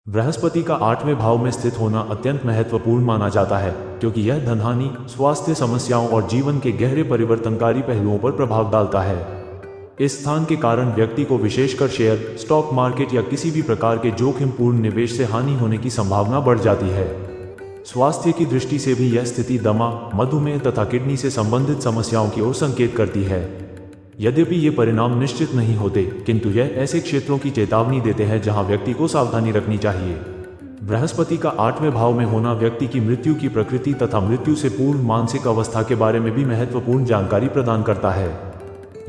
बृहस्पति का 8वें भाव में स्थित होना अत्यंत महत्वपूर्ण माना जाता है, क्योंकि यह धनहानि, स्वास्थ्य समस्याओं और जीवन के गहरे परिवर्तनकारी पहलुओं पर प्रभाव डालता है। इस स्थान के कारण व्यक्ति को विशेषकर शेयर, स्टॉक मार्केट या किसी भी प्रकार के जोखिमपूर्ण निवेश से हानि होने की संभावना बढ़ जाती है। स्वास्थ्य की दृष्टि से भी यह स्थिति दमा, मधुमेह तथा किडनी से संबंधित समस्याओं की ओर संकेत करती है। यद्यपि ये परिणाम निश्चित नहीं होते, किंतु यह ऐसे क्षेत्रों की चेतावनी देते हैं जहां व्यक्ति को सावधानी रखनी चाहिए। बृहस्पति का 8वें भाव में होना व्यक्ति की मृत्यु की प्रकृति तथा मृत्यु से पूर्व मानसिक अवस्था के बारे में भी महत्वपूर्ण जानकारी प्रदान करता है।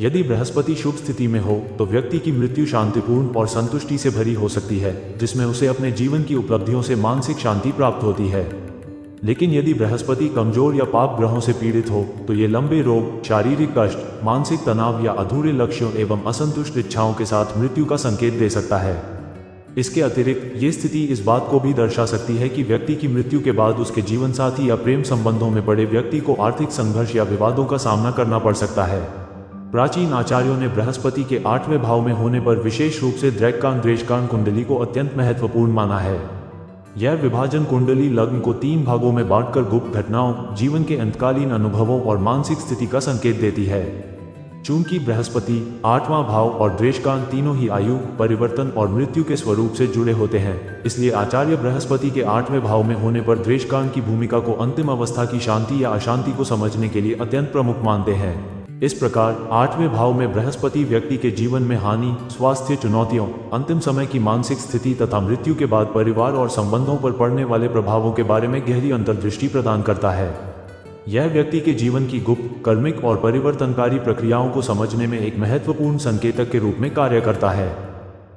यदि बृहस्पति शुभ स्थिति में हो तो व्यक्ति की मृत्यु शांतिपूर्ण और संतुष्टि से भरी हो सकती है, जिसमें उसे अपने जीवन की उपलब्धियों से मानसिक शांति प्राप्त होती है। लेकिन यदि बृहस्पति कमजोर या पाप ग्रहों से पीड़ित हो तो ये लंबे रोग, शारीरिक कष्ट, मानसिक तनाव या अधूरे लक्ष्यों एवं असंतुष्ट इच्छाओं के साथ मृत्यु का संकेत दे सकता है। इसके अतिरिक्त ये स्थिति इस बात को भी दर्शा सकती है कि व्यक्ति की मृत्यु के बाद उसके जीवन साथी या प्रेम संबंधों में पड़े व्यक्ति को आर्थिक संघर्ष या विवादों का सामना करना पड़ सकता है। प्राचीन आचार्यों ने बृहस्पति के 8वें भाव में होने पर विशेष रूप से द्रैकान द्रेशकान कुंडली को अत्यंत महत्वपूर्ण माना है। यह विभाजन कुंडली लग्न को 3 भागों में बांटकर गुप्त घटनाओं, जीवन के अंतकालीन अनुभवों और मानसिक स्थिति का संकेत देती है। चूंकि बृहस्पति, 8वां भाव और द्रेशकान तीनों ही आयु, परिवर्तन और मृत्यु के स्वरूप से जुड़े होते हैं, इसलिए आचार्य बृहस्पति के 8वें भाव में होने पर द्रेशकान की भूमिका को अंतिम अवस्था की शांति या अशांति को समझने के लिए अत्यंत प्रमुख मानते हैं। इस प्रकार 8वें भाव में बृहस्पति व्यक्ति के जीवन में हानि, स्वास्थ्य चुनौतियों, अंतिम समय की मानसिक स्थिति तथा मृत्यु के बाद परिवार और संबंधों पर पड़ने वाले प्रभावों के बारे में गहरी अंतर्दृष्टि प्रदान करता है। यह व्यक्ति के जीवन की गुप्त, कर्मिक और परिवर्तनकारी प्रक्रियाओं को समझने में एक महत्वपूर्ण संकेतक के रूप में कार्य करता है।